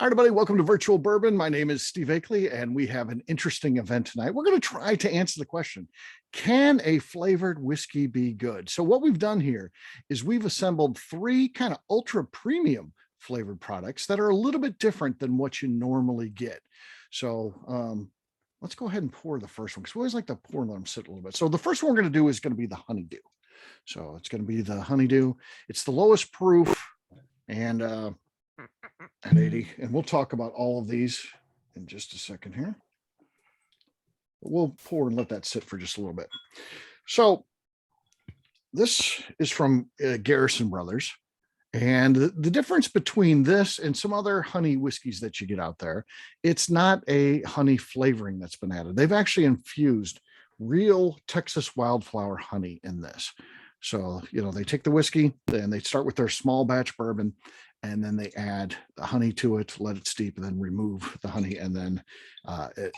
Hi, everybody. Welcome to Virtual Bourbon. My name is Steve Akley, and we have an interesting event tonight. We're going to try to answer the question, can a flavored whiskey be good? So what we've done here is we've assembled three kind of ultra premium flavored products that are a little bit different than what you normally get. So let's go ahead and pour the first one, because we always like to pour and let them sit a little bit. So the first one we're going to do is going to be the Honeydew. So it's going to be the Honeydew. It's the lowest proof and at 80, and we'll talk about all of these in just a second here. But we'll pour and let that sit for just a little bit. So this is from Garrison Brothers, and the difference between this and some other honey whiskeys that you get out there, it's not a honey flavoring that's been added. They've actually infused real Texas Wildflower Honey in this. So, you know, they take the whiskey and they start with their small batch bourbon, and then they add the honey to it, let it steep, and then remove the honey. And then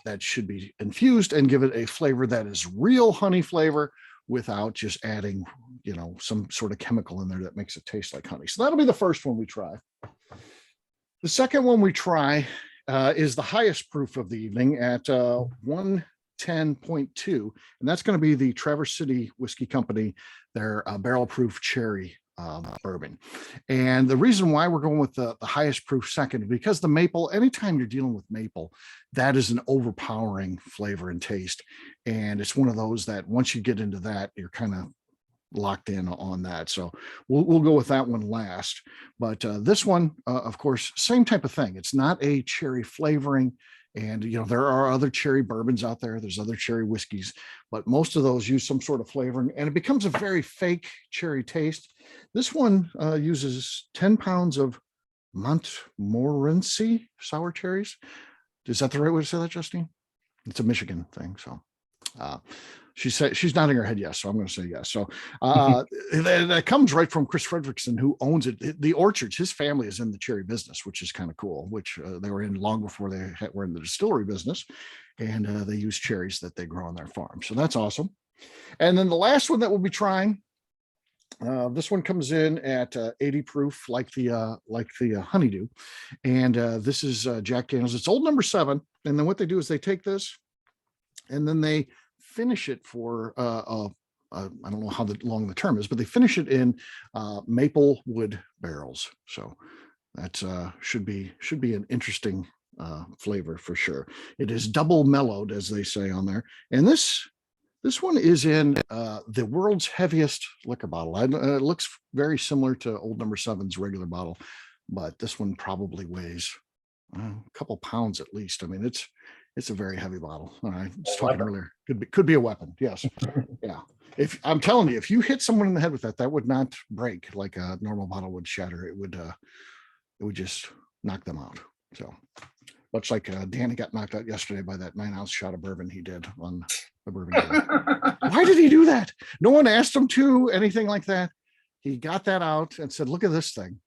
that should be infused and give it a flavor that is real honey flavor without just adding, you know, some sort of chemical in there that makes it taste like honey. So that'll be the first one we try. The second one we try is the highest proof of the evening at 110.2, and that's going to be the Traverse City Whiskey Company, their barrel proof cherry bourbon. And the reason why we're going with the highest proof second, because the maple, anytime you're dealing with maple, that is an overpowering flavor and taste. And it's one of those that once you get into that, you're kind of locked in on that. So we'll go with that one last. But this one, of course, same type of thing. It's not a cherry flavoring. And, you know, there are other cherry bourbons out there. There's other cherry whiskeys, but most of those use some sort of flavoring, and it becomes a very fake cherry taste. This one uses 10 pounds of Montmorency sour cherries. Is that the right way to say that, Justine? It's a Michigan thing. So she said she's nodding her head yes, so I'm going to say yes. So that comes right from Chris Fredrickson, who owns it. The orchards, his family is in the cherry business, which is kind of cool, which they were in long before they were in the distillery business, and they use cherries that they grow on their farm. So that's awesome. And then the last one that we'll be trying, this one comes in at 80 proof, like the Honeydew, and this is Jack Daniels. It's old number 7, and then what they do is they take this, and then they finish it for I don't know how long the term is, but they finish it in maple wood barrels. So that should be an interesting flavor for sure. It is double mellowed, as they say on there, and this one is in the world's heaviest liquor bottle. It looks very similar to old number 7's regular bottle, but this one probably weighs a couple pounds at least. I mean, it's a very heavy bottle. I was talking earlier. Could be a weapon. Yes. Yeah. If I'm telling you, if you hit someone in the head with that would not break like a normal bottle would shatter. It would just knock them out. So much like Danny got knocked out yesterday by that 9-ounce shot of bourbon he did on the bourbon game. Why did he do that? No one asked him to, anything like that. He got that out and said, "Look at this thing."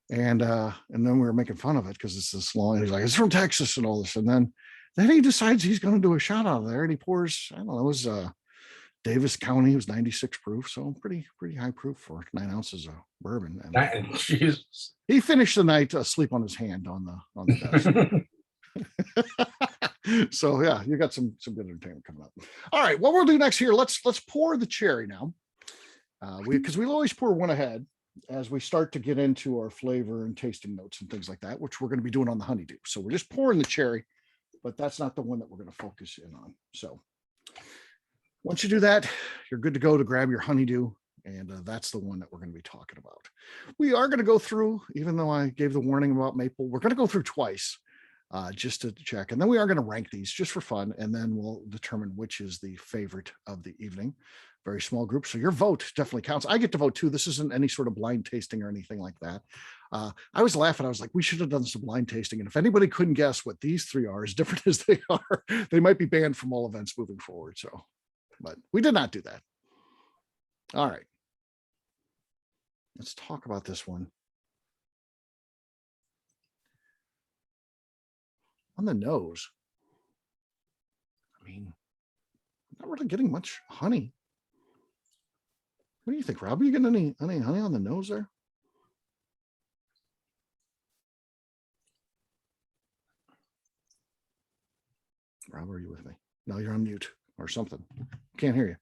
And then we were making fun of it because it's this long. He's like, "It's from Texas," and all this. And then he decides he's going to do a shot out of there, and he pours, I don't know, it was Davis County. It was 96 proof, so pretty high proof for 9 ounces of bourbon. And Jesus. He finished the night asleep on his hand on the desk. So yeah, you got some good entertainment coming up. All right, what we'll do next here, let's pour the cherry now, because we'll always pour one ahead as we start to get into our flavor and tasting notes and things like that, which we're going to be doing on the Honeydew. So we're just pouring the cherry, but that's not the one that we're going to focus in on. So once you do that, you're good to go to grab your Honeydew, and that's the one that we're going to be talking about. We are going to go through, even though I gave the warning about maple, we're going to go through twice just to check, and then we are going to rank these just for fun, and then we'll determine which is the favorite of the evening. Very small group, so your vote definitely counts. I get to vote too. This isn't any sort of blind tasting or anything like that. I was laughing. I was like, we should have done some blind tasting, and if anybody couldn't guess what these three are, as different as they are, they might be banned from all events moving forward. So, but we did not do that. All right, let's talk about this one. On the nose, I mean, not really getting much honey. What do you think, Rob? Are you getting any honey on the nose there? Rob, are you with me? No, you're on mute or something. Can't hear you.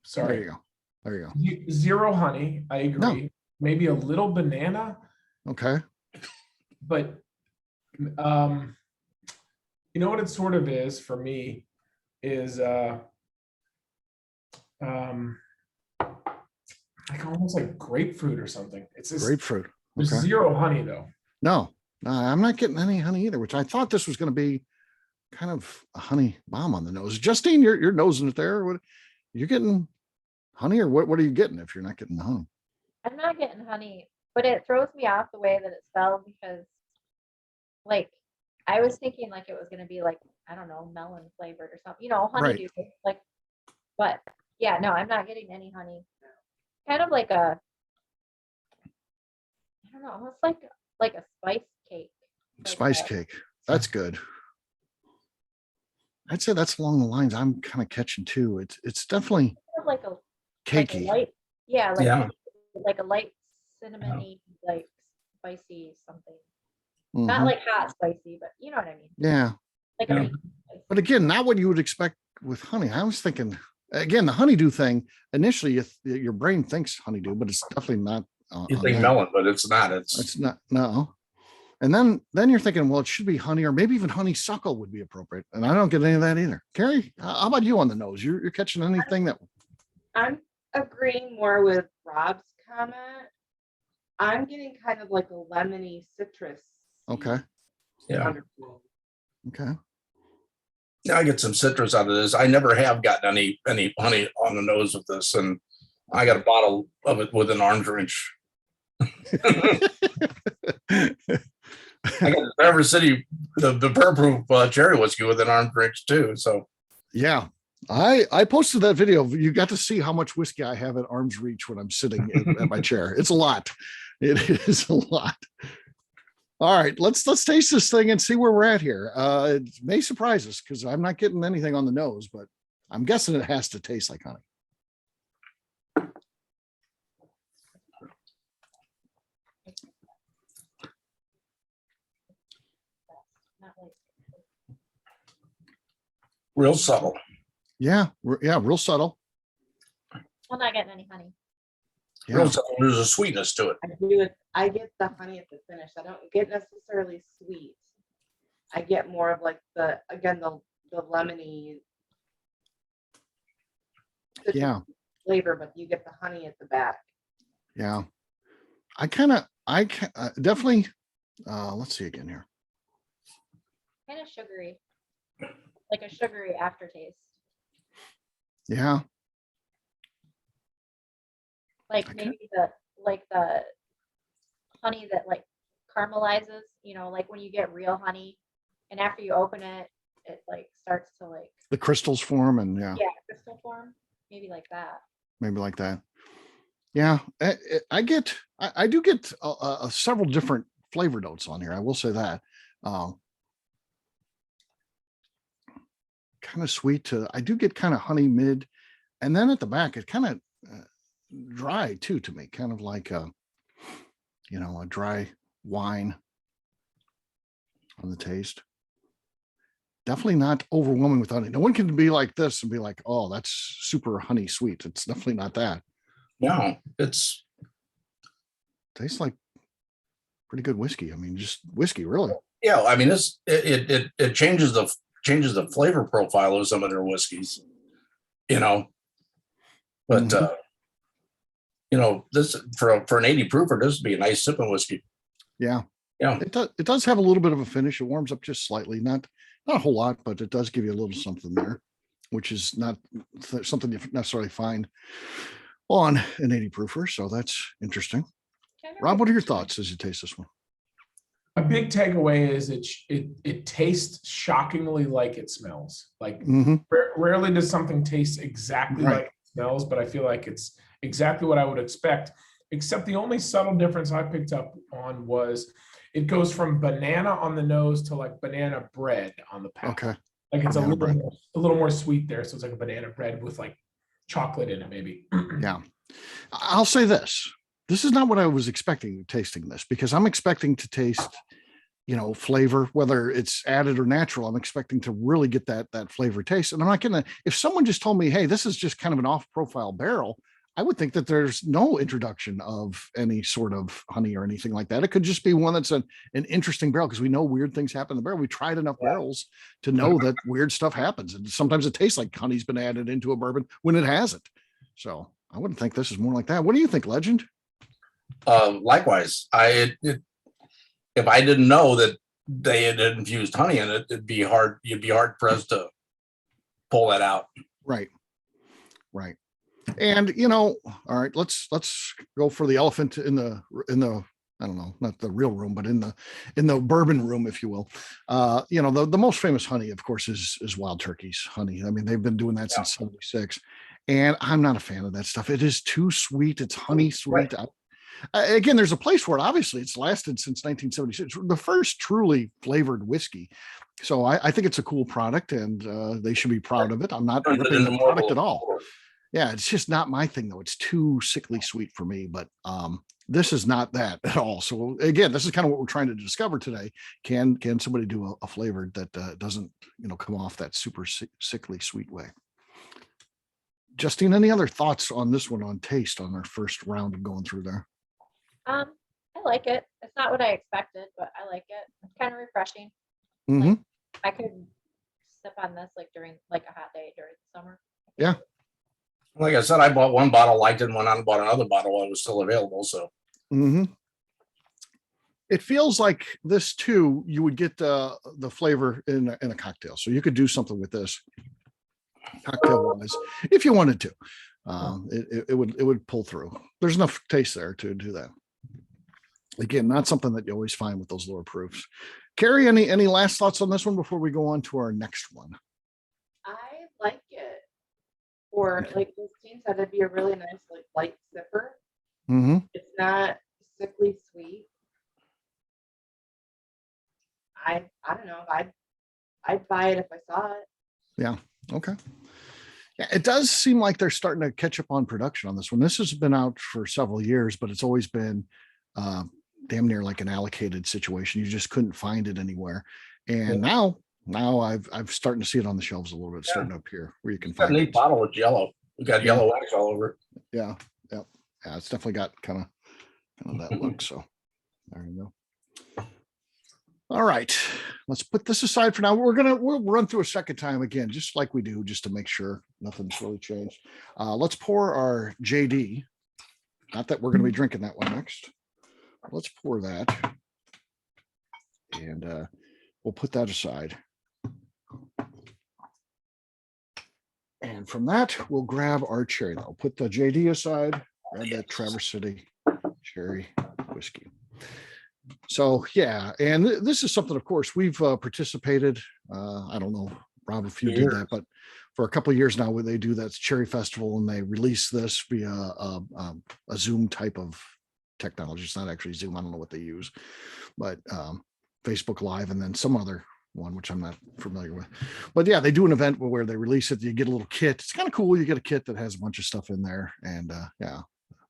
Sorry. There you go. There you go. Zero honey. I agree. No. Maybe a little banana, Okay. but you know what it sort of is for me is like almost like grapefruit or something. It's just, Grapefruit. there's Okay. zero honey though. No, I'm not getting any honey either, which I thought this was going to be kind of a honey bomb on the nose. Justine, you're nosing it there. What you're getting honey, or what are you getting if you're not getting the honey? I'm not getting honey, but it throws me off the way that it spelled because like I was thinking like it was gonna be like, I don't know, melon flavored or something, honeydew. Like, but yeah, no, I'm not getting any honey. Kind of like a, I don't know, almost like a spice cake. Spice cake. That's good. I'd say that's along the lines I'm kind of catching too. It's definitely Kind of like a cakey. light, Yeah. like a light cinnamony, like spicy something. Mhm. Not like hot spicy, but you know what I mean. Yeah. Like Yeah. a But again, not what you would expect with honey. I was thinking, again, the honeydew thing, initially your brain thinks honeydew, but it's definitely not. You on think that. melon, but it's not. It's not, no. And then you're thinking, well, it should be honey, or maybe even honeysuckle would be appropriate. And I don't get any of that either. Carrie, how about you on the nose? You're catching anything that? I'm agreeing more with Rob's comment. I'm getting kind of like a lemony citrus. Okay. Yeah. Wonderful. Okay. I get some citrus out of this. I never have gotten any honey on the nose with this, and I got a bottle of it with an arm's reach. I got the Traverse City, the Proof Cherry whiskey with an arm's reach too. So Yeah. I posted that video. You got to see how much whiskey I have at arm's reach when I'm sitting at my chair. It's a lot. It is a lot. All right, let's taste this thing and see where we're at here. It may surprise us because I'm not getting anything on the nose, but I'm guessing it has to taste like honey. not like real subtle. Yeah, real subtle. I'm not getting any honey. Yeah. Real subtle. There's a sweetness to it. I get the honey at the finish. I don't get necessarily sweet. I get more of like the lemony citrus Yeah. flavor, but you get the honey at the back. Yeah. I definitely, let's see again here. Kind of sugary. Like a sugary aftertaste. Yeah. Like Okay. maybe the honey that like caramelizes, like when you get real honey and after you open it, it like starts to like, The crystals form and yeah, crystal form. Maybe like that. maybe like that. Yeah. I do get several different flavor notes on here. I will say that. Kind of sweet I do get kind of honey mid, and then at the back it's kind of dry too to me, kind of like a dry wine on the taste. Definitely not overwhelming with honey. No one can be like this and be like, oh, that's super honey sweet. It's definitely not that. No, Tastes like pretty good whiskey. I mean, just whiskey, really. yeah. I mean, it changes the flavor profile of some of their whiskeys, but this for an 80 proofer, this would be a nice sipping whiskey. Yeah. Yeah. It does have a little bit of a finish. It warms up just slightly, not a whole lot, but it does give you a little something there, which is not something you necessarily find on an 80 proofer. So that's interesting. Kind of Rob, what are your thoughts as you taste this one? A big takeaway is it tastes shockingly like it smells. Like rarely does something taste exactly Right. like it smells, but I feel like it's exactly what I would expect. Except the only subtle difference I picked up on was it goes from banana on the nose to like banana bread on the palate. Okay. Like it's Banana a little more sweet there, so it's like a banana bread with like chocolate in it, maybe. Yeah. I'll say this. This is not what I was expecting tasting this, because I'm expecting to taste flavor, whether it's added or natural. I'm expecting to really get that flavor taste. And I'm not gonna, if someone just told me, hey, this is just kind of an off-profile barrel, I would think that there's no introduction of any sort of honey or anything like that. It could just be one that's an interesting barrel, because we know weird things happen in the barrel. We tried enough barrels to know that weird stuff happens. And sometimes it tastes like honey's been added into a bourbon when it hasn't. So I wouldn't think this is more like that. What do you think, Legend? Likewise, if I didn't know that they had infused honey in it, it'd be hard. You'd be hard pressed to pull that out. Right. And all right, let's go for the elephant in the I don't know, not the real room, but in the bourbon room, if you will. The most famous honey, of course, is Wild Turkey's honey. I mean, they've been doing that since '76, and I'm not a fan of that stuff. It is too sweet. It's honey sweet. Right. Again, there's a place for it. Obviously, it's lasted since 1976, the first truly flavored whiskey. So I think it's a cool product, and they should be proud of it. I'm not ripping the product at all. Yeah, it's just not my thing, though. It's too sickly sweet for me, but this is not that at all. So again, this is kind of what we're trying to discover today. Can somebody do a flavor that doesn't come off that super sickly sweet way? Justine, any other thoughts on this one on taste on our first round of going through there? I like it. It's not what I expected, but I like it. It's kind of refreshing. Mm-hmm. Like, I could sip on this during a hot day during the summer. Yeah. Like I said, I bought one bottle, liked it, and went on and bought another bottle while it was still available. So it feels like this too. You would get the flavor in a cocktail, so you could do something with this cocktail wise if you wanted to. It would pull through. There's enough taste there to do that. Again, not something that you always find with those lower proofs. Carrie, any last thoughts on this one before we go on to our next one? I like it. Or like Christine said, it'd be a really nice light sipper. Mm-hmm. It's not sickly sweet. I don't know. I'd buy it if I saw it. Yeah. Okay. Yeah, it does seem like they're starting to catch up on production on this one. This has been out for several years, but it's always been damn near like an allocated situation. You just couldn't find it anywhere. And now I've starting to see it on the shelves a little bit, starting to appear where you can got a find neat it. bottle with yellow. We got yellow wax all over it. Yeah. It's definitely got kind of that look. So there you go. All right, let's put this aside for now. We'll run through a second time again, just like we do, just to make sure nothing's really changed. Let's pour our JD. Not that we're going to be drinking that one next. Let's pour that, and we'll put that aside. And from that, we'll grab our cherry. I'll put the JD aside, grab that Traverse City cherry whiskey. So, yeah, and this is something, of course, we've participated. I don't know, Rob, if you did that, but for a couple of years now, where they do that Cherry Festival, and they release this via a Zoom type of technology. It's not actually Zoom. I don't know what they use, but Facebook Live, and then some other one, which I'm not familiar with. But yeah, they do an event where they release it. You get a little kit. It's kind of cool. You get a kit that has a bunch of stuff in there, and yeah,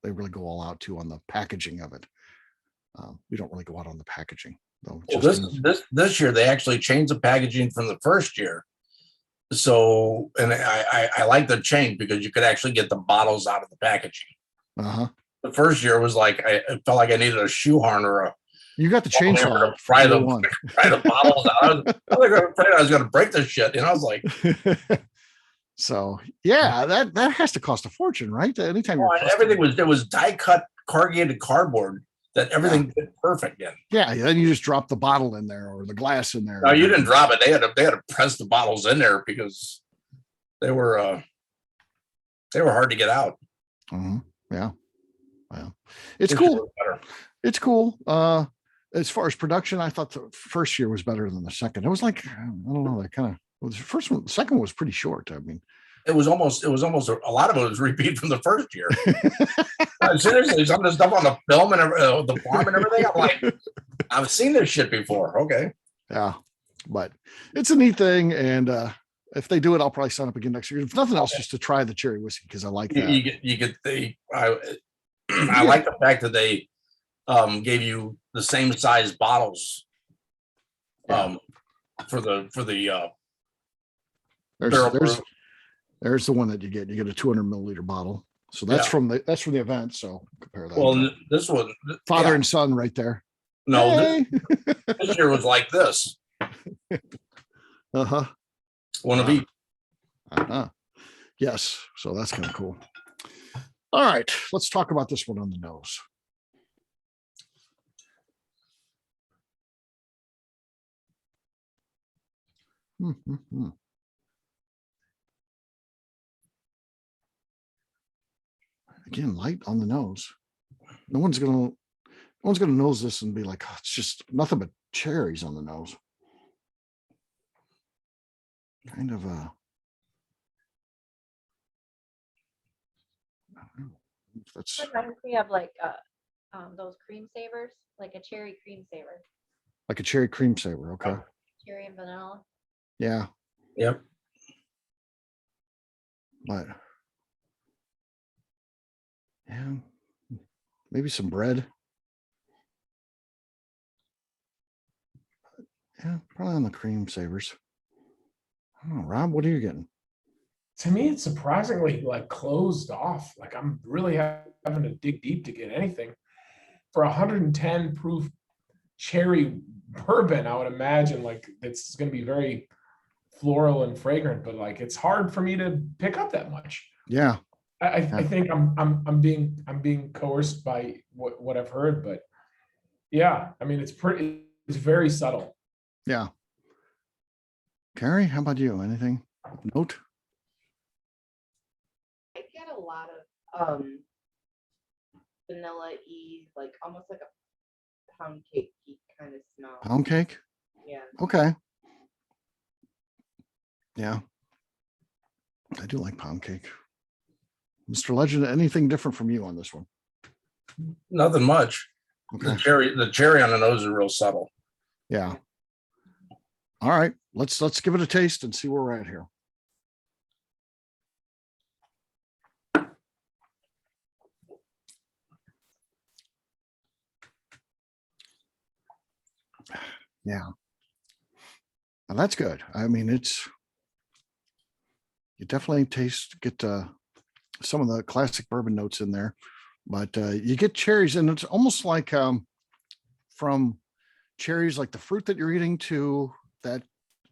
they really go all out too on the packaging of it. We don't really go out on the packaging though. Well, this year they actually changed the packaging from the first year. So, and I like the change because you could actually get the bottles out of the packaging. The first year was like I felt like I needed a shoehorn or a. You got the chainsaw to pry the bottles out. I was afraid I was going to break this shit. I was like. So yeah, that has to cost a fortune, right? Anytime everything was die cut corrugated cardboard that everything did perfect in. Yeah, then you just drop the bottle in there or the glass in there. No, you didn't drop it. They had to press the bottles in there because they were hard to get out. Yeah. Well, it's cool. It's cool. As far as production, I thought the first year was better than the second. It was like, I don't know, that kind of the first one, the second one was pretty short. I mean, it was almost a lot of it was repeat from the first year. Seriously, some of the stuff on the film and the farm and everything. I'm like, I've seen this shit before. Okay. Yeah, but it's a neat thing, and if they do it, I'll probably sign up again next year. If nothing else, just to try the cherry whiskey because I like that. I like the fact that they gave you the same size bottles Yeah. For the There's there's the one that you get. You get a 200 milliliter bottle. So that's Yeah. from the event. So compare that. well, this one, Father yeah. and son right there. No, Hey! this year was like this. Uh-huh. One of Wow. each. Uh-huh. Yes. So that's kind of cool. All right. Let's talk about this one on the nose. Mm-hmm. Again, light on the nose. No one's gonna nose this and be like, oh, it's just nothing but cherries on the nose. Kind of I don't know if that's Reminds me of like those cream savers, like a cherry cream saver, like a cherry cream saver. Okay. cherry and vanilla. Yeah. Yep. But yeah, maybe some bread. Yeah, probably on the cream savers. I don't know, Rob, what are you getting? To me, it's surprisingly like closed off. Like I'm really having to dig deep to get anything. For 110 proof cherry bourbon, I would imagine like it's going to be very floral and fragrant, but like it's hard for me to pick up that much. Yeah. I think I'm being coerced by what I've heard, but yeah, I mean it's very subtle. Yeah. Carrie, how about you? Anything note? I get a lot of vanilla-y, like almost like a pound cake kind of smell. Pound cake? Yeah. Okay. Yeah. I do like pound cake. Mr. Legend, anything different from you on this one? Nothing much. Okay. The cherry on the nose is real subtle. Yeah. All right. Let's give it a taste and see where we're at here. Yeah. Now that's good. I mean, you definitely get some of the classic bourbon notes in there, but you get cherries, and it's almost like from cherries, like the fruit that you're eating, to that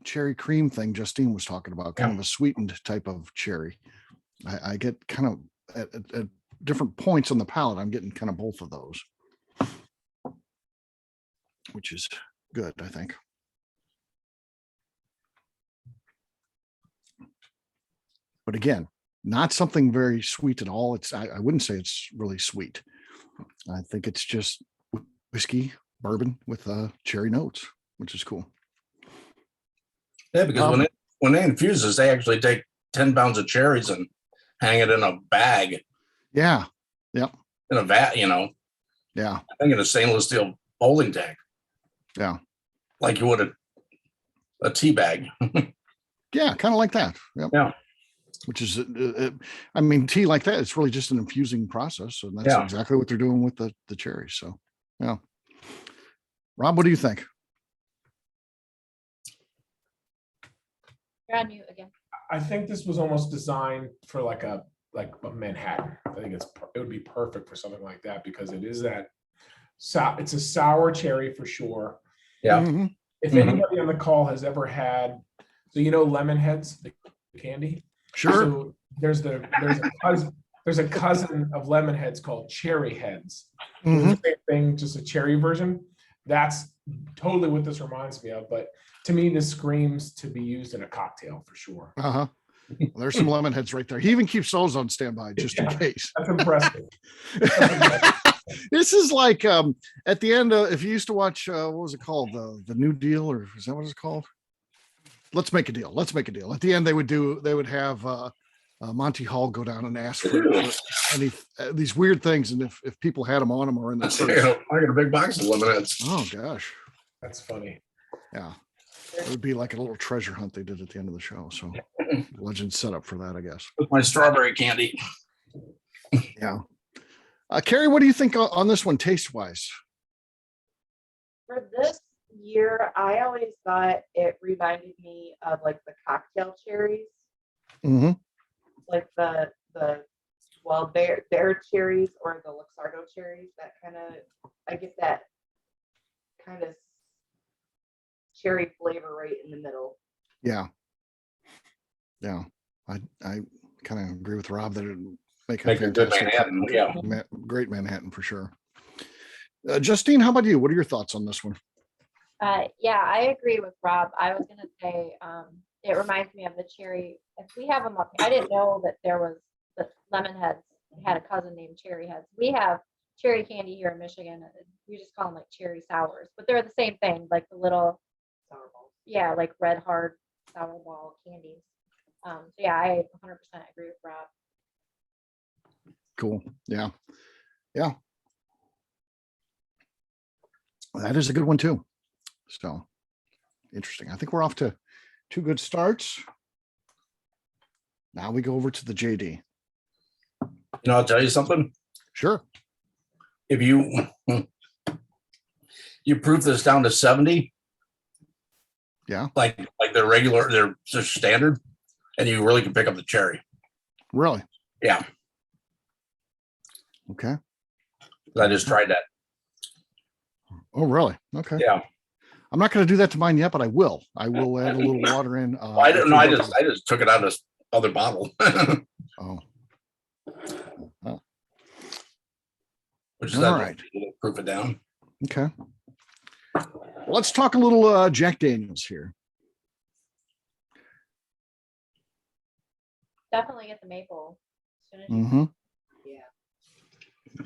cherry cream thing Justine was talking about, kind of a sweetened type of cherry. I get kind of at different points on the palate, I'm getting kind of both of those, which is good, I think. But again, not something very sweet at all. I wouldn't say it's really sweet. I think it's just whiskey bourbon with cherry notes, which is cool. Yeah, because when they infuse this, they actually take 10 pounds of cherries and hang it in a bag. Yeah. Yep. In a vat, Yeah. I think in a stainless steel holding tank. Yeah. Like you would a tea bag. Yeah, kind of like that. Yep. Yeah. Which is, I mean, tea like that, it's really just an infusing process. And that's exactly what they're doing with the cherries. So, yeah. Rob, what do you think? You're on mute again. I think this was almost designed for like a Manhattan. I think it would be perfect for something like that because it is that it's a sour cherry for sure. Yeah. Mm-hmm. If anybody on the call has ever had, so lemon heads, the candy. Sure. So there's a cousin of lemon heads called cherry heads. Mm-hmm. The same thing, just a cherry version. That's totally what this reminds me of. But to me, this screams to be used in a cocktail for sure. Uh-huh. Well, there's some lemon heads right there. He even keeps those on standby just in case. That's impressive. This is like at the end if you used to watch what was it called, the New Deal, or is that what it's called? Let's make a deal. At the end they would have Monty Hall go down and ask for any these weird things, and if people had them on them or in the I got a big box of lemonades. Oh gosh, that's funny. Yeah, it would be like a little treasure hunt they did at the end of the show. So Legend set up for that, I guess. With my strawberry candy. Yeah. Carrie, what do you think on this one, taste wise? For this year, I always thought it reminded me of like the cocktail cherries, Hmm. like well, their cherries or the Luxardo cherries. That kind of, I get that kind of cherry flavor right in the middle. Yeah. Yeah. I kind of agree with Rob that it make Make a good Manhattan. Yeah. great Manhattan for sure. Justine, how about you? What are your thoughts on this one? Yeah, I agree with Rob. I was gonna say, it reminds me of the cherry. If we have them up, I didn't know that there was the lemon heads had a cousin named cherry heads. We have cherry candy here in Michigan. We just call them like cherry sours, but they're the same thing, like the little, yeah, like red hard sour ball candies. So yeah, I 100% agree with Rob. Cool. Yeah. Yeah. That is a good one too. So interesting. I think we're off to 2 good starts. Now we go over to the JD. You know, I'll tell you something. Sure. If you proof this down to 70, Yeah. like their regular, their standard, and you really can pick up the cherry. Really? Yeah. Okay. I just tried that. Oh, really? Okay. Yeah. I'm not going to do that to mine yet, but I will. I will add a little water in. I don't know. I just took it out of this other bottle. Oh. Which is All that right. proof it down. Okay. Let's talk a little Jack Daniels here. Definitely get the maple. As soon as you Mm-hmm. Yeah.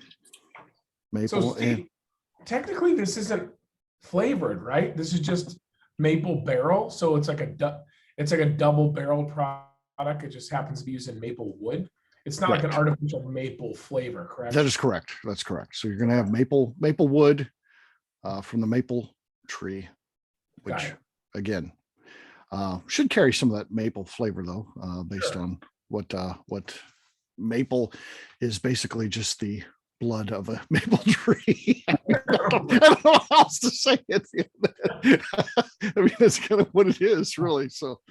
Maple. So Steve, technically this isn't flavored, right? This is just maple barrel. So it's like a double barrel product. It just happens to be using maple wood. It's not like an artificial maple flavor, correct? That is correct. That's correct. So you're going to have maple wood from the maple tree, which again should carry some of that maple flavor though, based on what maple is basically just the blood of a maple tree. I don't know how else to say it. I mean, that's kind of what it is, really. So,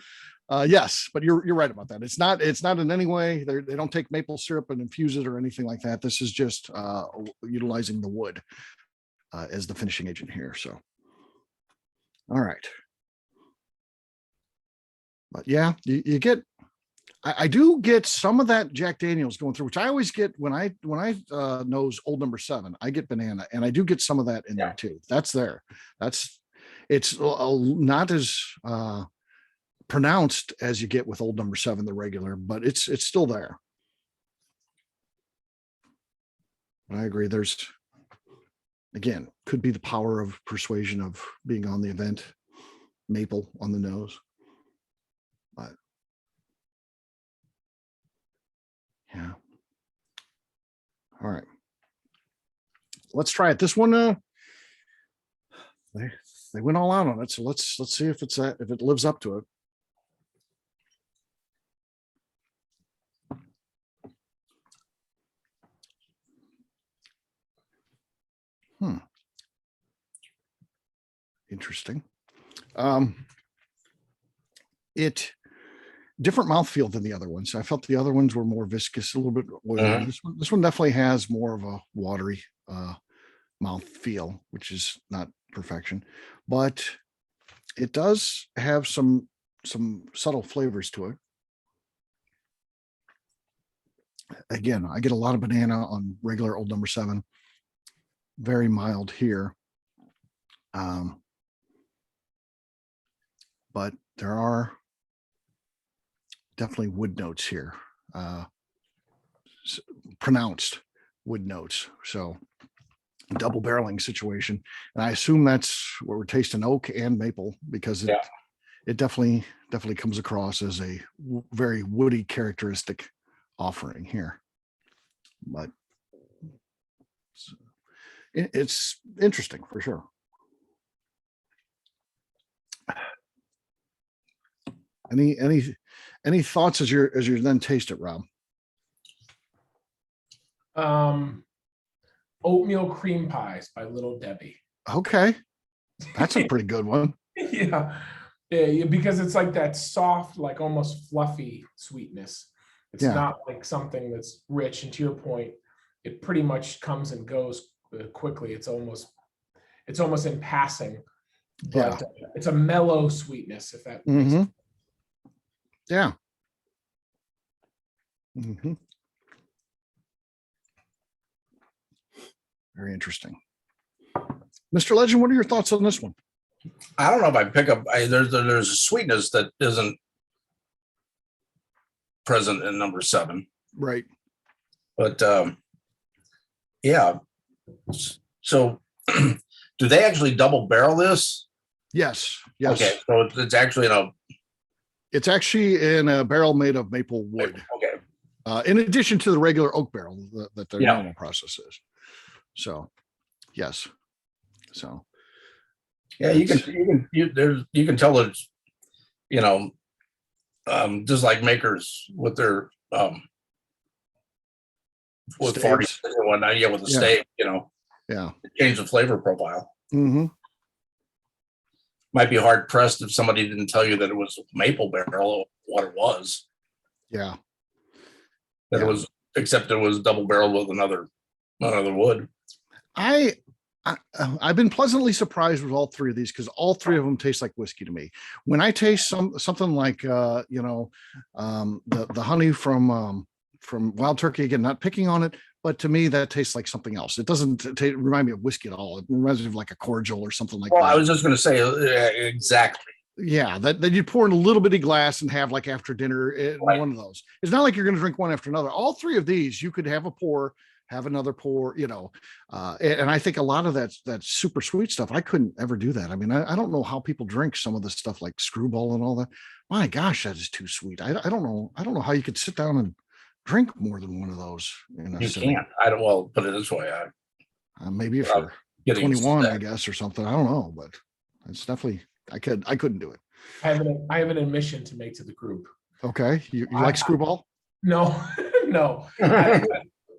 yes, but you're right about that. It's not in any way. They don't take maple syrup and infuse it or anything like that. This is just utilizing the wood as the finishing agent here. So, all right. But yeah, you get. I do get some of that Jack Daniels going through, which I always get when I nose Old Number 7. I get banana, and I do get some of that in there too. That's there. It's not as pronounced as you get with Old Number 7, the regular, but it's still there. But I agree. There's, again, could be the power of persuasion of being on the event, maple on the nose. But yeah. All right. Let's try it. This one, they went all out on it. So let's see if if it lives up to it. Interesting. It different mouthfeel than the other ones. I felt the other ones were more viscous, a little bit oily. This one definitely has more of a watery mouth feel, which is not perfection, but it does have some subtle flavors to it. Again, I get a lot of banana on regular Old Number 7. Very mild here. But there are definitely wood notes here, pronounced wood notes. So double barreling situation. And I assume that's where we're tasting oak and maple, because it definitely comes across as a very woody characteristic offering here. But it's interesting for sure. Any thoughts as you then taste it, Rob? Oatmeal cream pies by Little Debbie. Okay. That's a pretty good one. Yeah. Yeah, because it's like that soft, like almost fluffy sweetness. It's Yeah. not like something that's rich. And to your point, it pretty much comes and goes quickly. It's almost in passing, but it's a mellow sweetness, if that makes sense. Yeah. Very interesting. Mr. Legend, what are your thoughts on this one? I don't know if I pick up. There's a sweetness that isn't present in number 7. Right. But yeah. So do they actually double barrel this? Yes. Yes. Okay. So it's actually in a barrel made of maple wood. Okay. In addition to the regular oak barrel that their normal process is. So, yes. So. Yeah, you can tell it's, just like makers with their with 40 and whatnot, with the steak, change the flavor profile. Might be hard pressed if somebody didn't tell you that it was maple barrel, what it was. Yeah. That it was, except it was double barreled with another wood. I've been pleasantly surprised with all 3 of these because all 3 of them taste like whiskey to me. When I taste something like the honey from Wild Turkey, again, not picking on it, but to me that tastes like something else. It doesn't remind me of whiskey at all. It reminds me of like a cordial or something like that. Well, I was just going to say exactly. Yeah, that you pour in a little bitty glass and have like after dinner. One of those. It's not like you're going to drink one after another. All 3 of these, you could have a pour, have another pour, and I think a lot of that super sweet stuff, I couldn't ever do that. I mean, I don't know how people drink some of the stuff like Screwball and all that. My gosh, that is too sweet. I don't know how you could sit down and drink more than one of those. You can't. I don't. Well, put it this way. Maybe if you're 21, I guess, or something. I don't know, but it's definitely I couldn't do it. I have an admission to make to the group. Okay, you like Screwball? No, no.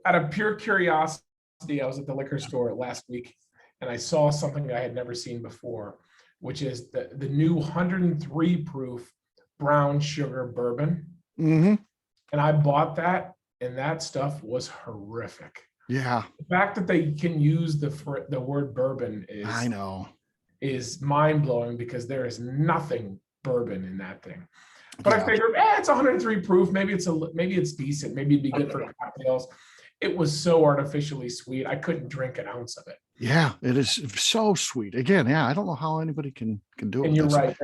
Out of pure curiosity, I was at the liquor store last week and I saw something I had never seen before, which is the new 103 proof brown sugar bourbon. And I bought that, and that stuff was horrific. Yeah. The fact that they can use the word bourbon is mind blowing because there is nothing bourbon in that thing. But I figured, it's 103 proof. Maybe it's decent. Maybe it'd be good for cocktails. It was so artificially sweet. I couldn't drink an ounce of it. Yeah, it is so sweet. Again, I don't know how anybody can do it. And you're right.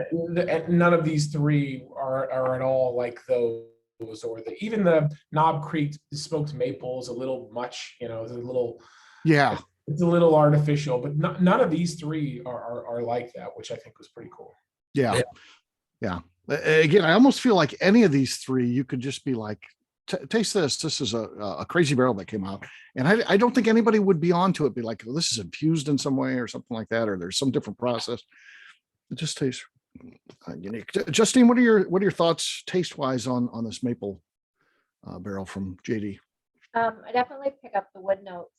None of these 3 are at all like those, or even the Knob Creek smoked maple is a little much. It's a little. Yeah. It's a little artificial, but none of these 3 are like that, which I think was pretty cool. Yeah. Again, I almost feel like any of these 3, you could just be like, taste this. This is a crazy barrel that came out, and I don't think anybody would be onto it. Be like, well, this is infused in some way or something like that, or there's some different process. It just tastes unique. Justine, what are your thoughts taste wise on this maple barrel from JD? I definitely pick up the wood notes.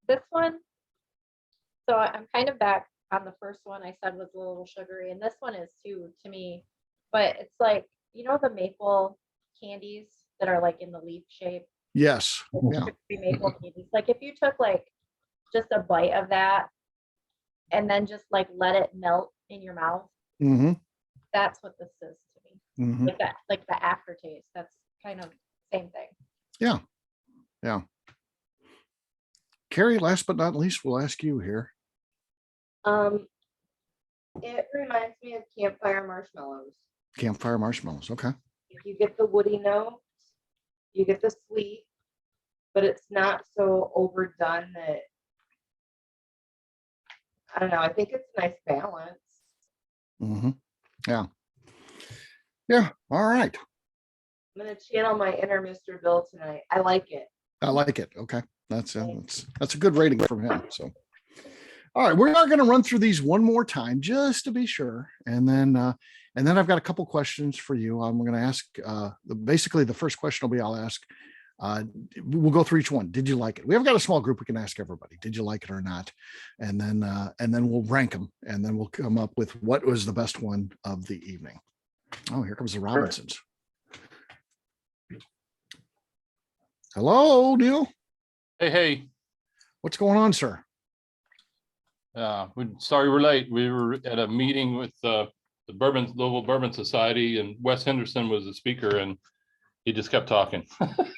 This one, so I'm kind of back on the first one I said was a little sugary, and this one is too to me. But it's like the maple candies that are like in the leaf shape. Yes. Yeah. Maple candies. Like if you took like just a bite of that and then just like let it melt in your mouth, that's what this is to me. Like the aftertaste. That's kind of same thing. Yeah. Yeah. Carrie, last but not least, we'll ask you here. It reminds me of Campfire Marshmallows. Campfire Marshmallows. Okay. You get the woody note, you get the sweet, but it's not so overdone that, I don't know, I think it's a nice balance. Yeah. Yeah. All right. I'm going to channel my inner Mr. Bill tonight. I like it. Okay. That's a good rating from him. So, all right, we're not going to run through these one more time just to be sure. And then I've got a couple questions for you. I'm going to ask, basically the first question I'll ask, We'll go through each one. Did you like it? We have got a small group. We can ask everybody, did you like it or not? And then we'll rank them, and then we'll come up with what was the best one of the evening. Oh, here comes the Robinsons. Hello, Neil. Hey. What's going on, sir? Sorry we're late. We were at a meeting with the Louisville Bourbon Society, and Wes Henderson was the speaker, and he just kept talking.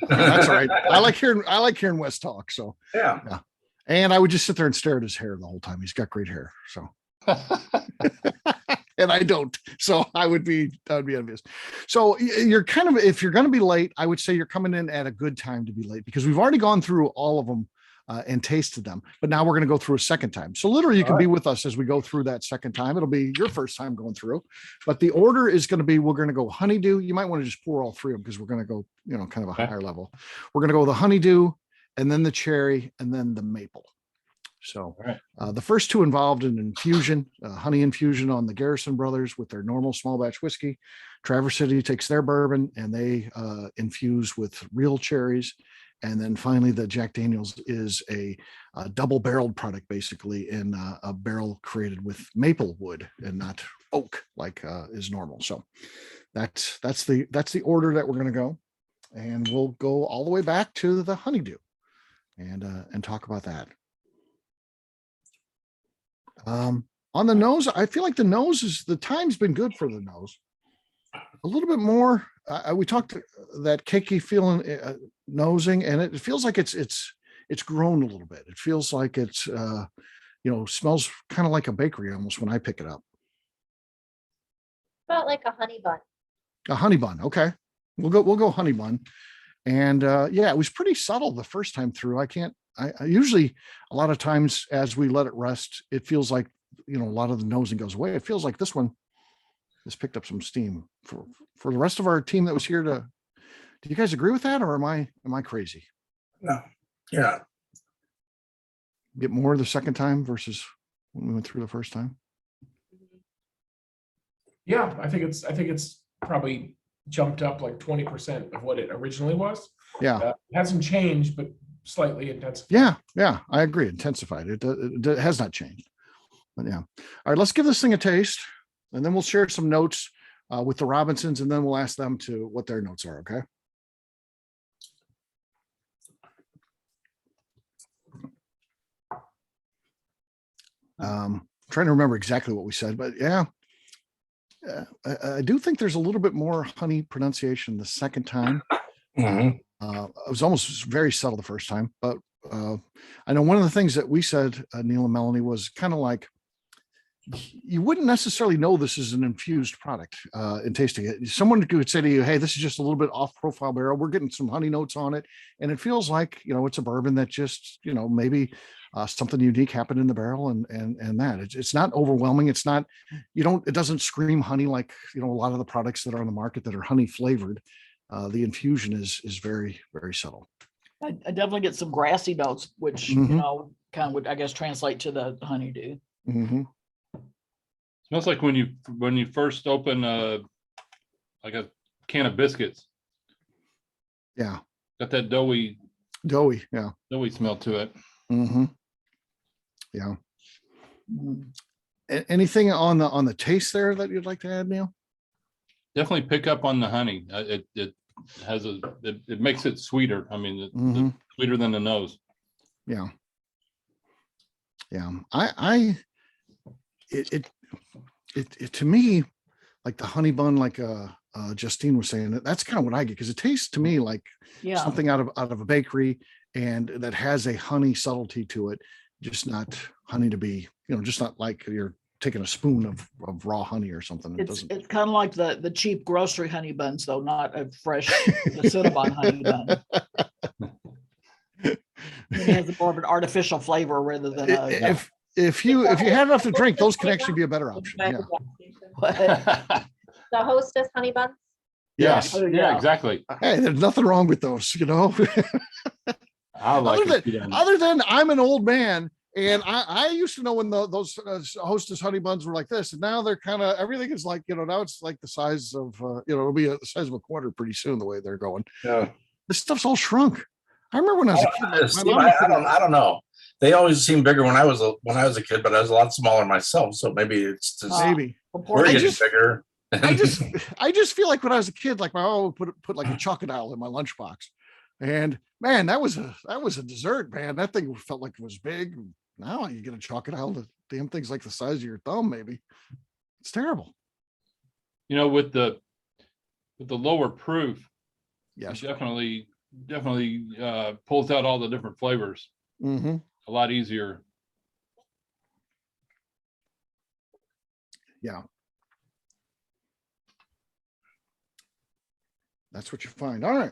That's all right. I like hearing Wes talk. So Yeah. And I would just sit there and stare at his hair the whole time. He's got great hair. So and I don't. So I would be envious. So you're kind of, if you're going to be late, I would say you're coming in at a good time to be late, because we've already gone through all of them and tasted them, but now we're going to go through a second time. So literally you can be with us as we go through that second time. It'll be your first time going through, but the order is going to be, we're going to go Honeydew. You might want to just pour all three of them, because we're going to go, kind of a higher level. We're going to go the Honeydew, and then the cherry, and then the maple. So the first two involved in infusion, honey infusion on the Garrison Brothers with their normal small batch whiskey. Traverse City takes their bourbon and they infuse with real cherries. And then finally, the Jack Daniel's is a double barreled product, basically in a barrel created with maple wood and not oak like is normal. So that's the order that we're going to go, and we'll go all the way back to the Honeydew and talk about that. On the nose, I feel like the time's been good for the nose. A little bit more. We talked that cakey feeling nosing, and it feels like it's grown a little bit. It feels like it's smells kind of like a bakery almost when I pick it up. About like a honey bun. A honey bun. Okay, we'll go honey bun, and it was pretty subtle the first time through. I usually, a lot of times as we let it rest, it feels like a lot of the nosing goes away. It feels like this one has picked up some steam. For the rest of our team that was here, do you guys agree with that, or am I crazy? No. Yeah. Get more the second time versus when we went through the first time? Yeah, I think it's probably jumped up like 20% of what it originally was. Yeah. It hasn't changed, but slightly intensified. Yeah, I agree. Intensified. It has not changed. But yeah. All right, let's give this thing a taste, and then we'll share some notes with the Robinsons, and then we'll ask them what their notes are. Okay. Trying to remember exactly what we said, but yeah, I do think there's a little bit more honey pronunciation the second time. Mm-hmm. It was almost very subtle the first time, but I know one of the things that we said, Neil and Melanie, was kind of like, you wouldn't necessarily know this is an infused product in tasting it. Someone could say to you, hey, this is just a little bit off profile barrel. We're getting some honey notes on it. And it feels like, it's a bourbon that just, maybe something unique happened in the barrel and that it's not overwhelming. It's not, it doesn't scream honey like, a lot of the products that are on the market that are honey flavored. The infusion is very, very subtle. I definitely get some grassy notes, which, kind of would, I guess, translate to the honeydew. Mm-hmm. Smells like when you first open like a can of biscuits. Yeah. Got that doughy, yeah. Doughy smell to it. Mm-hmm. Yeah. Anything on the taste there that you'd like to add, Neil? Definitely pick up on the honey. It has it makes it sweeter. I mean, it's sweeter than the nose. Yeah. It to me, like the honey bun, like Justine was saying, that's kind of what I get, because it tastes to me like something out of a bakery, and that has a honey subtlety to it, just not honey to be, just not like you're taking a spoon of raw honey or something. It's kind of like the cheap grocery honey buns, though, not a fresh Cinnabon honey bun. It has more of an artificial flavor rather than if you had enough to drink, those can actually be a better option. Yeah. The Hostess honey buns. Yes. Yeah, exactly. Hey, there's nothing wrong with those, I like other than I'm an old man, and I used to know when those Hostess honey buns were like this, and now they're kind of, everything is like, now it's like the size of, it'll be the size of a quarter pretty soon, the way they're going. Yeah. This stuff's all shrunk. I remember when I was a kid. Like, my Steve, mom would put it- I don't know. They always seemed bigger when I was a kid, but I was a lot smaller myself. So maybe it's just maybe. we're I getting just- bigger. I just feel like when I was a kid, like my mom would put like a crocodile in my lunchbox, and man, that was a dessert, man. That thing felt like it was big. Now you get a crocodile, the damn thing's like the size of your thumb, maybe. It's terrible. You know, with the lower proof, Yes. it definitely pulls out all the different flavors Mm-hmm. a lot easier. Yeah. That's what you find. All right.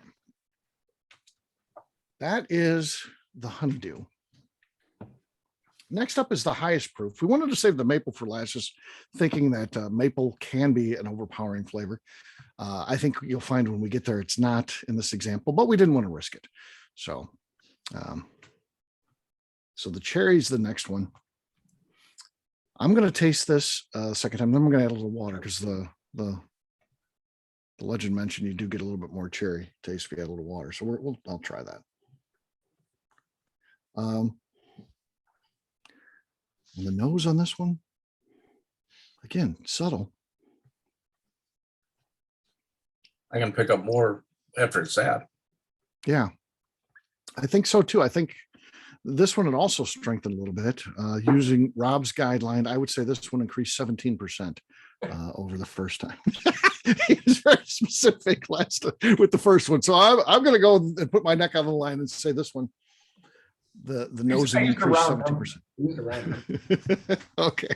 That is the Honeydew. Next up is the highest proof. We wanted to save the maple for last, just thinking that maple can be an overpowering flavor. I think you'll find when we get there, it's not in this example, but we didn't want to risk it. So, so the cherry's the next one. I'm going to taste this second time. Then I'm going to add a little water because the legend mentioned you do get a little bit more cherry taste if you add a little water. So I'll try that. And the nose on this one, again, subtle. I can pick up more after it's sad. Yeah, I think so too. I think this one had also strengthened a little bit. Using Rob's guideline, I would say this one increased 17% over the first time. He was very specific with the first one. So I'm going to go and put my neck on the line and say this one, the nose increased 17%. Okay.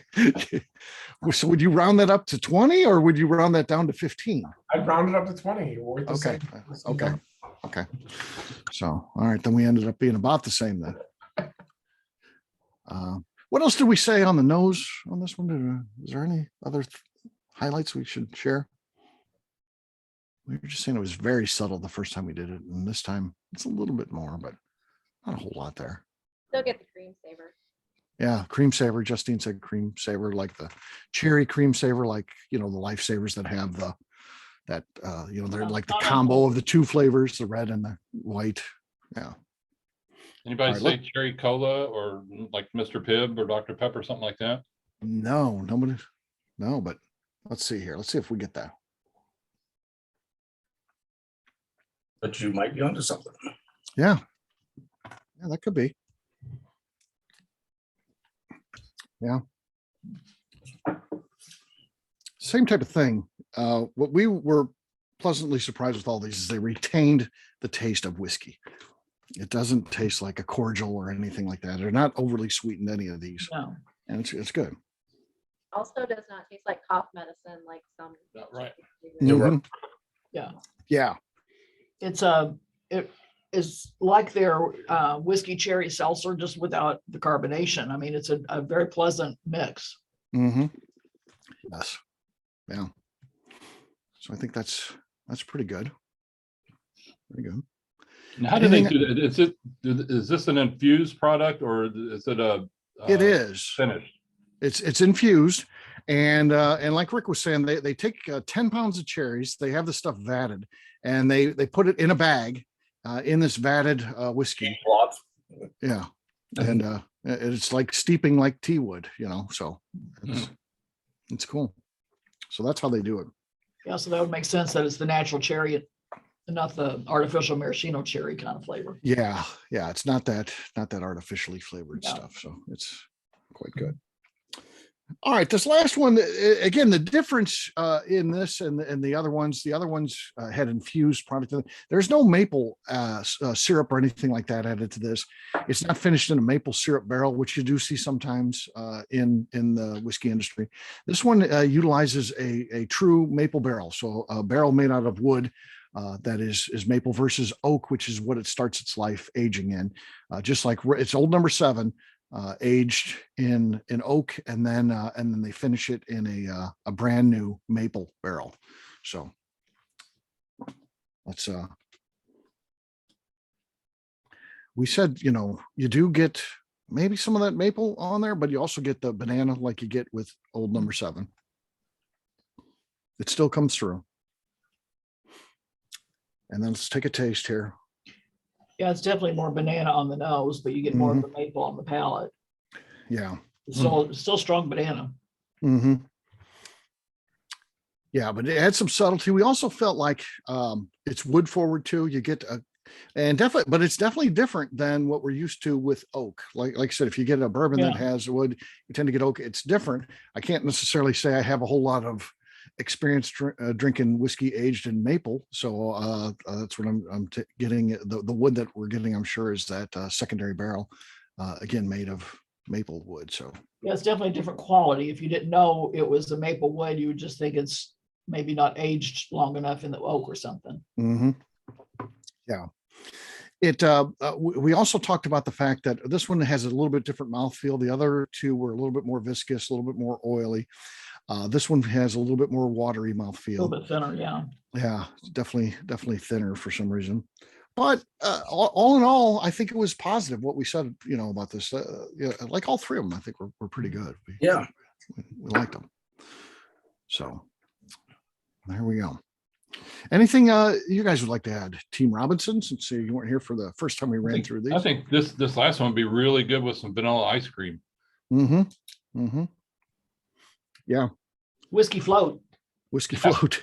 So would you round that up to 20 or would you round that down to 15? I'd round it up to 20. Okay. Okay. So, all right. Then we ended up being about the same then. What else did we say on the nose on this one? Is there any other highlights we should share? We were just saying it was very subtle the first time we did it. And this time it's a little bit more, but not a whole lot there. Still get the cream savor. Yeah, cream savor. Justine said cream savor, like the cherry cream savor, like, the lifesavers that have they're like the combo of the two flavors, the red and the white. Yeah. Anybody All say right, cherry cola or like Mr. Pibb or Dr. Pepper, something like that? No, nobody. No, but let's see here. Let's see if we get that. But you might be onto something. Yeah. Yeah, that could be. Yeah. Same type of thing. What we were pleasantly surprised with all these is they retained the taste of whiskey. It doesn't taste like a cordial or anything like that. They're not overly sweetened, any of these. No. And it's good. Also does not taste like cough medicine like some. Right. Mhm. Yeah. Yeah. It is like their whiskey cherry seltzer, just without the carbonation. I mean, it's a very pleasant mix. Mm-hmm. Yes. Yeah. So I think that's pretty good. Pretty good. And how do they Anything- do that? Is this an infused product or is it a It is. finished? It's infused, and like Rick was saying, they take 10 pounds of cherries. They have the stuff vatted, and they put it in a bag in this vatted whiskey. Cloth. Yeah, and it's like steeping like tea would, So it's cool. So that's how they do it. Yeah, so that would make sense that it's the natural cherry and not the artificial maraschino cherry kind of flavor. Yeah, it's not that artificially flavored No. stuff. So it's quite good. All right, this last one, again, the difference in this and the other ones had infused product. There's no maple syrup or anything like that added to this. It's not finished in a maple syrup barrel, which you do see sometimes in the whiskey industry. This one utilizes a true maple barrel, so a barrel made out of wood that is maple versus oak, which is what it starts its life aging in. Just like it's old number 7. Aged in oak, and then they finish it in a brand new maple barrel. So let's we said, you do get maybe some of that maple on there, but you also get the banana like you get with old number 7. It still comes through. And then let's take a taste here. Yeah, it's definitely more banana on the nose, but you get more of the maple on the palate. Yeah. It's still strong banana. Mm-hmm. Yeah, but it had some subtlety. We also felt like it's wood forward too. You get and definitely, but it's definitely different than what we're used to with oak. Like I said, if you get a bourbon that has wood, you tend to get oak. It's different. I can't necessarily say I have a whole lot of experience drinking whiskey aged in maple, so that's what I'm getting. The wood that we're getting, I'm sure, is that secondary barrel, again made of maple wood. So yeah, it's definitely a different quality. If you didn't know it was a maple wood, you would just think it's maybe not aged long enough in the oak or something. Mm-hmm. Yeah. It we also talked about the fact that this one has a little bit different mouthfeel. The other two were a little bit more viscous, a little bit more oily. This one has a little bit more watery mouthfeel. A little bit thinner, yeah. Yeah, definitely thinner for some reason. But all in all, I think it was positive what we said, about this. Yeah, like all three of them, I think were pretty good. We liked them. So there we go. Anything you guys would like to add, Team Robinson, since you weren't here for the first time we ran through these? I think this last one would be really good with some vanilla ice cream. Mm-hmm. Mm-hmm. Yeah. Whiskey float. Whiskey float.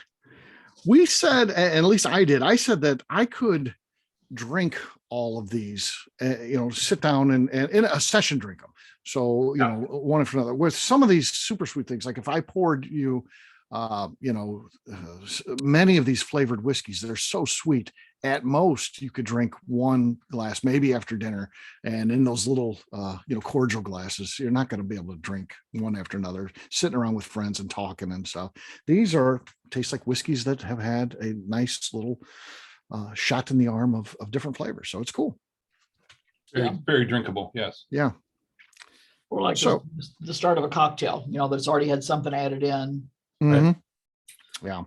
We said, and at least I did, I said that I could drink all of these, sit down and in a session drink them. So, one after another. With some of these super sweet things, like if I poured you, many of these flavored whiskeys, they're so sweet. At most, you could drink one glass, maybe after dinner, and in those little, cordial glasses, you're not going to be able to drink one after another, sitting around with friends and talking and stuff. These taste like whiskeys that have had a nice little shot in the arm of different flavors. So it's cool. Very drinkable. Yes. Yeah. Or like the start of a cocktail, that's already had something added in. Mm-hmm. Yeah.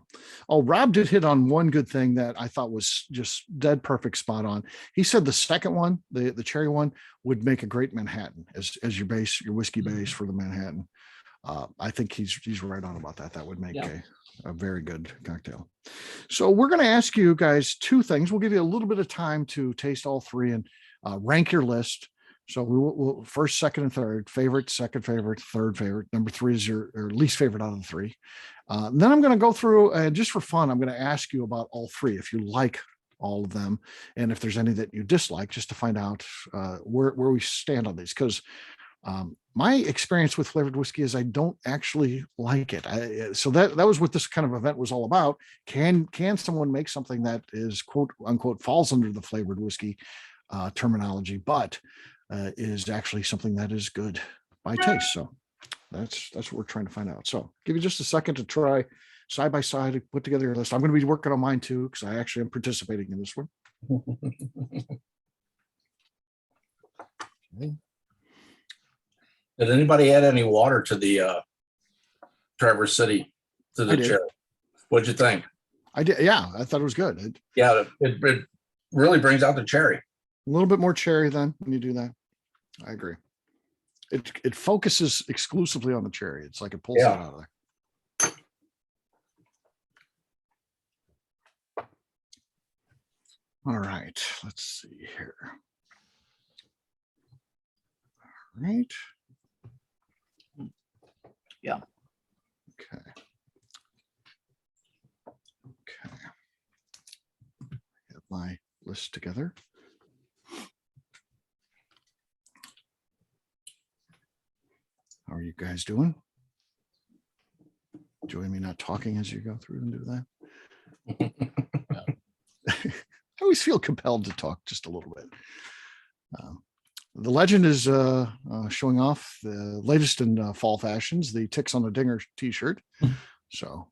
Oh, Rob did hit on one good thing that I thought was just dead perfect, spot on. He said the second one, the cherry one, would make a great Manhattan as your base, your whiskey base for the Manhattan. I think he's right on about that. That would make a very good cocktail. So we're going to ask you guys two things. We'll give you a little bit of time to taste all three and rank your list. So we will first, second, and third, favorite, second favorite, third favorite. Number three is your least favorite out of the three. Then I'm going to go through, and just for fun, I'm going to ask you about all three, if you like all of them, and if there's any that you dislike, just to find out where we stand on these. Because my experience with flavored whiskey is I don't actually like it. So that was what this kind of event was all about. Can someone make something that is quote unquote falls under the flavored whiskey terminology, but is actually something that is good by taste? So that's what we're trying to find out. So give you just a second to try side by side to put together your list. I'm going to be working on mine too, because I actually am participating in this one. Okay. Did anybody add any water to the Traverse City to the cherry? What'd you think? I did. Yeah, I thought it was good. It really brings out the cherry. A little bit more cherry then when you do that. I agree. It focuses exclusively on the cherry. It's like it pulls it out of there. All right, let's see here. All right. Yeah. Okay. Get my list together. How are you guys doing? Enjoy me not talking as you go through and do that. I always feel compelled to talk just a little bit. The legend is showing off the latest in fall fashions, the Ticks on a Dinger t-shirt. So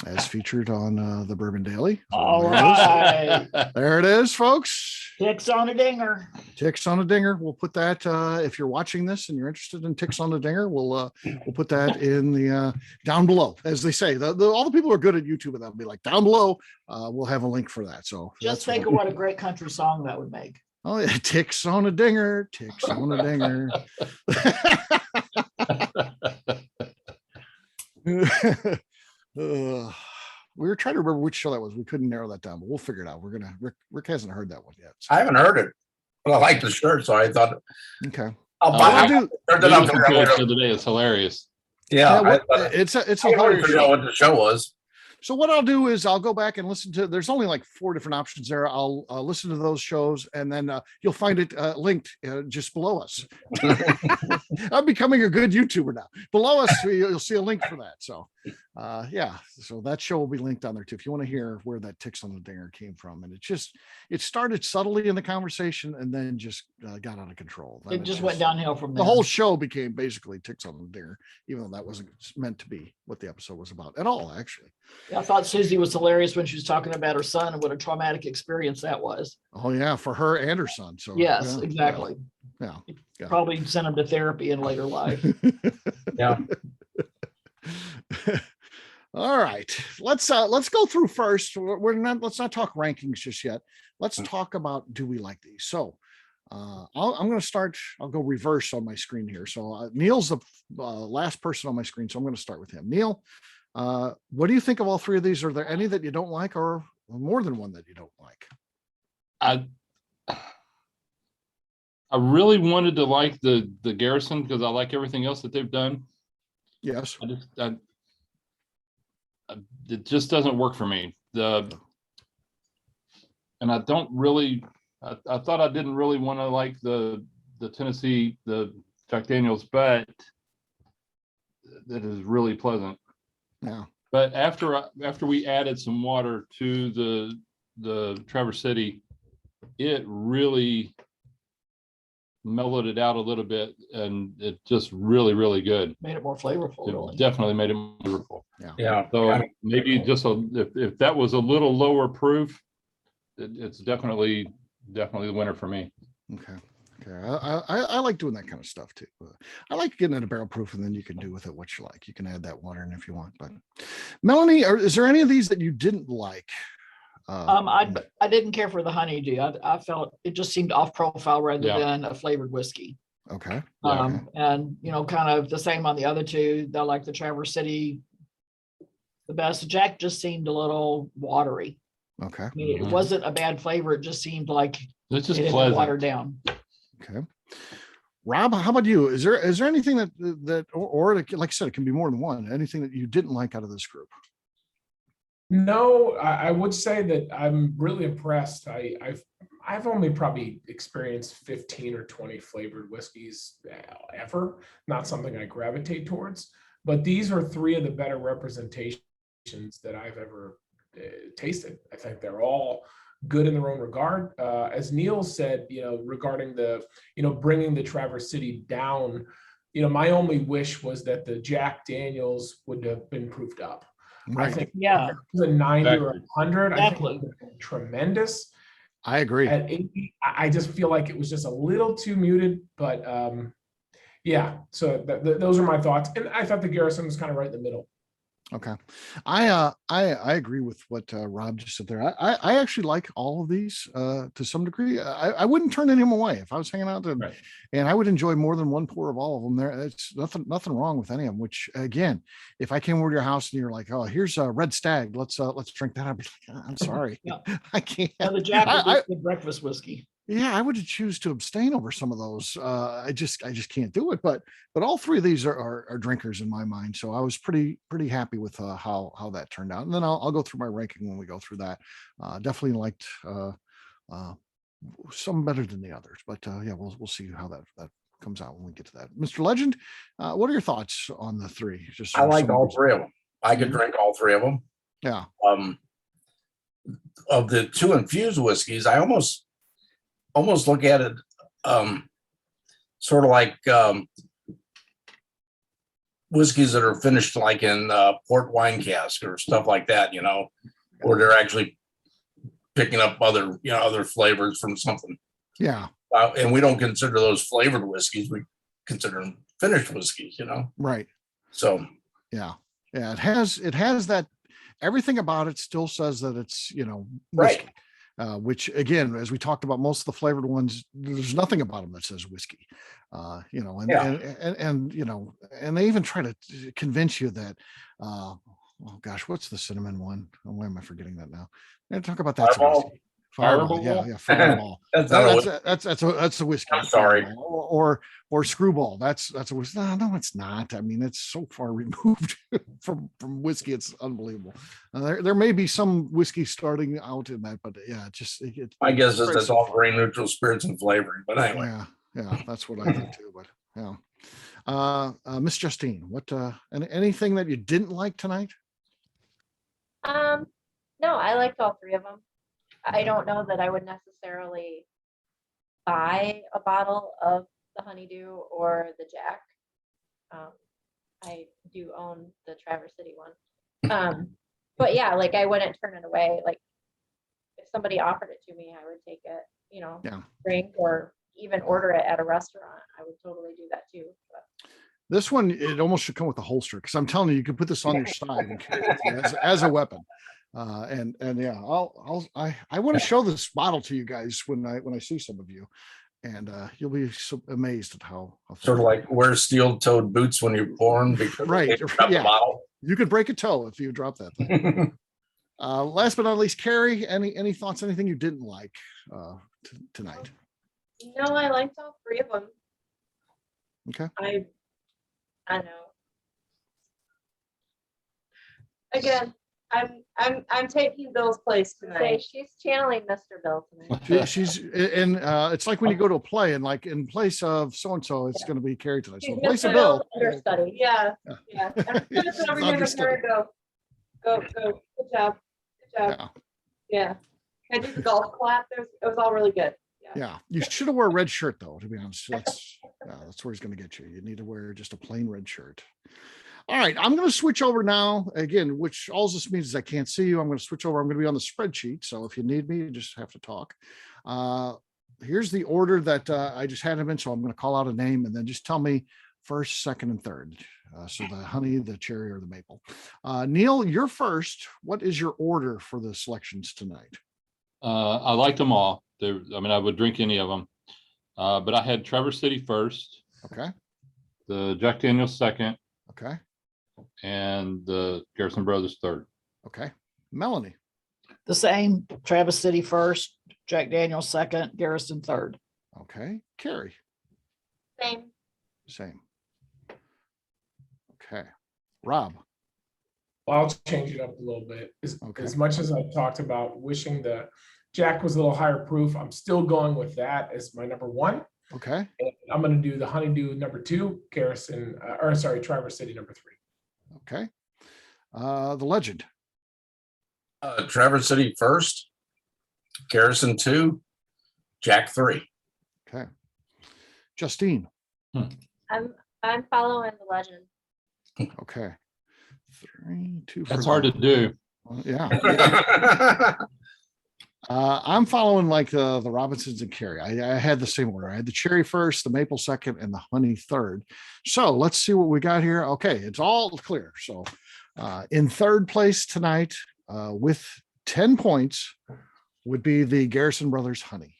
as featured on the Bourbon Daily. So all right. There it is, folks. Ticks on a Dinger. Ticks on a Dinger. We'll put that if you're watching this and you're interested in Ticks on a Dinger, we'll put that in the down below, as they say. All the people who are good at YouTube, and that'll be like down below. We'll have a link for that. So just think of what a great country song that would make. Oh yeah, Ticks on a Dinger, Ticks on a Dinger. We were trying to remember which show that was. We couldn't narrow that down, but we'll figure it out. Rick hasn't heard that one yet. So. I haven't heard it, but I like the shirt, so I thought, Okay. I'll Well, buy I'll it. do- Turned it up there. The other day, it's hilarious. Yeah, Yeah, I it's a I couldn't hilarious figure out show. what the show was. So what I'll do is I'll go back and listen to, there's only like 4 different options there. I'll listen to those shows, and then you'll find it linked just below us. I'm becoming a good YouTuber now. Below us, you'll see a link for that. So yeah, so that show will be linked on there too, if you want to hear where that Ticks on the Dinger came from. And it started subtly in the conversation and then just got out of control. Then It just went downhill from there. the whole show became basically Ticks on the Dinger, even though that wasn't meant to be what the episode was about at all, actually. I thought Susie was hilarious when she was talking about her son and what a traumatic experience that was. Oh yeah, for her and her son. So Yes, yeah, exactly. Yeah. Yeah. Probably sent him to therapy in later life. Yeah. All right, let's go through first. Let's not talk rankings just yet. Let's talk about, do we like these? So I'm going to start. I'll go reverse on my screen here. So Neil's the last person on my screen, so I'm going to start with him. Neil, what do you think of all 3 of these? Are there any that you don't like, or more than one that you don't like? I really wanted to like the Garrison because I like everything else that they've done. Yes. It just doesn't work for me. And I don't really. I thought I didn't really want to like the Tennessee, the Jack Daniels, but that is really pleasant. Yeah. But after we added some water to the Traverse City, it really mellowed it out a little bit, and it just really good. Made it more flavorful, It really. definitely made it more flavorful. Yeah. So maybe just if that was a little lower proof, it's definitely the winner for me. Okay. I like doing that kind of stuff too. I like getting it a barrel proof, and then you can do with it what you like. You can add that water in if you want. But Melanie, is there any of these that you didn't like? I didn't care for the honeydew. I felt it just seemed off profile rather Yeah. than a flavored whiskey. Okay. And kind of the same on the other 2. I like the Traverse City the best. Jack just seemed a little watery. Okay. I mean, it wasn't a bad flavor. It just seemed like It's it just had been pleasant. watered down. Okay. Rob, how about you? Is there anything that or like I said, it can be more than one, anything that you didn't like out of this group? No, I would say that I'm really impressed. I've only probably experienced 15 or 20 flavored whiskeys ever. Not something I gravitate towards, but these are 3 of the better representations that I've ever tasted. I think they're all good in their own regard. As Neil said, regarding bringing the Traverse City down, my only wish was that the Jack Daniels would have been proofed up. Right. I think Yeah, the 90 or 100, I think Exactly. it would have been tremendous. I agree. At 80, I just feel like it was just a little too muted, but yeah. So those are my thoughts, and I thought the Garrison was kind of right in the middle. Okay. I agree with what Rob just said there. I actually like all of these to some degree. I wouldn't turn any of them away if I was hanging out, and I would enjoy more than one pour of all of them. There, it's nothing wrong with any of them. Which again, if I came over to your house and you're like, "Oh, here's a Red Stag, let's drink that," I'd be like, "I'm sorry, Yeah. I can't." and the Jack was the breakfast whiskey. Yeah, I would choose to abstain over some of those. I just can't do it. But all 3 of these are drinkers in my mind. So I was pretty happy with how that turned out. And then I'll go through my ranking when we go through that. Definitely liked some better than the others. But yeah, we'll see how that comes out when we get to that. Mr. Legend, what are your thoughts on the 3? I like all 3 of them. I could drink all 3 of them. Yeah. Of the 2 infused whiskeys, I almost look at it sort of like whiskeys that are finished like in port wine cask or stuff like that, where they're actually picking up other flavors from something. Yeah. And we don't consider those flavored whiskeys. We consider them finished whiskeys, Right. So yeah. It has that, everything about it still says that it's, right. whiskey. Which again, as we talked about, most of the flavored ones, there's nothing about them that says whiskey, and they even try to convince you that oh gosh, what's the cinnamon one? Oh, why am I forgetting that now? And talk about that. Fireball? Fireball. Yeah, Fireball? yeah, Fireball. That's not a That's a whiskey. I'm sorry. Or Screwball. That's a whiskey. No, it's not. I mean, it's so far removed from whiskey. It's unbelievable. There may be some whiskey starting out in that, but yeah, I guess it's it's all grain neutral spirits and flavoring. But anyway, yeah, that's what I think too. But yeah, Miss Justine, what anything that you didn't like tonight? No, I liked all three of them. I don't know that I would necessarily buy a bottle of the Honeydew or the Jack. I do own the Traverse City one. But yeah, like I wouldn't turn it away. Like if somebody offered it to me, I would take it, Yeah. drink or even order it at a restaurant. I would totally do that too. But This one, it almost should come with a holster because I'm telling you can put this on your side and carry it with you as a weapon. And yeah, I want to show this bottle to you guys when I see some of you, and you'll be so amazed at how sort of like wear steel-toed boots when you're pouring because Right, they drop the yeah. bottle. you could break a toe if you drop that thing. Last but not least, Carrie, any thoughts? Anything you didn't like tonight? no, I liked all three of them. Okay. I know. Again, I'm taking Bill's place tonight. She's channeling Mr. Bill tonight. She's in. It's like when you go to a play and like in place of so and so, it's going to be Carrie tonight. So in place of Bill, Understudy. Yeah. Yeah. I'm just gonna sit over here with her and go. Good job. Yeah. Yeah. I did the golf clap. It was all really good. Yeah, you should have wear a red shirt though. To be honest, that's where he's going to get you. You need to wear just a plain red shirt. All right, I'm going to switch over now again, which all this means is I can't see you. I'm going to switch over. I'm going to be on the spreadsheet. So if you need me, you just have to talk. Here's the order that I just had him in. So I'm going to call out a name and then just tell me first, second, and third. So the honey, the cherry, or the maple. Neil, you're first. What is your order for the selections tonight? I liked them all. I would drink any of them. But I had Traverse City first, Okay. the Jack Daniel's second, Okay. and the Garrison Brothers third. Okay. Melanie. The same, Traverse City first, Jack Daniel's second, Garrison third. Okay. Carrie. Same. Okay. Rob. Well, I'll change it up a little bit. Okay. As much as I've talked about wishing the Jack was a little higher proof, I'm still going with that as my number one. Okay. And I'm going to do the Honeydew number two, Traverse City number three. Okay. The legend. Traverse City first, Garrison 2, Jack 3. Okay. Justine. I'm following the legend. Okay. 3, 2. That's hard to do. Yeah. I'm following like the Robinsons and Carrie. I had the same order. I had the cherry first, the maple second, and the honey third. So let's see what we got here. Okay, it's all clear. So in third place tonight with 10 points would be the Garrison Brothers honey.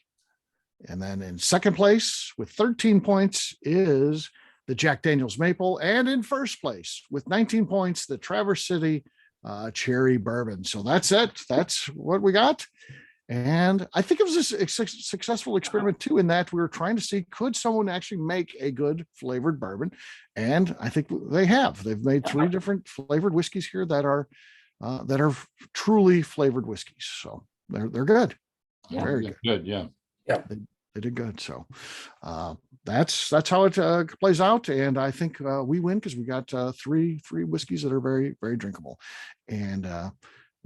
And then in second place with 13 points is the Jack Daniel's maple. And in first place with 19 points, the Traverse City cherry bourbon. So that's it. That's what we got. And I think it was a successful experiment too, in that we were trying to see, could someone actually make a good flavored bourbon? And I think they have. They've made 3 different flavored whiskeys here that are truly flavored whiskeys. So they're good. Yeah. Very good. Yeah. They did good. So that's how it plays out. And I think we win because we got three whiskeys that are very, very drinkable. And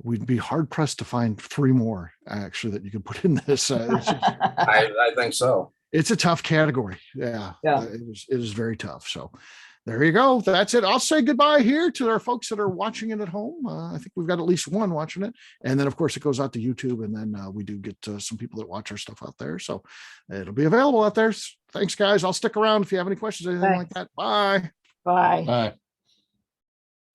we'd be hard pressed to find 3 more actually that you could put in this. I think so. It's a tough category. Yeah. It is very tough. So there you go. That's it. I'll say goodbye here to our folks that are watching it at home. I think we've got at least one watching it. And then of course it goes out to YouTube, and then we do get some people that watch our stuff out there. So it'll be available out there. Thanks guys. I'll stick around if you have any questions, anything like that. Bye. Bye. Bye.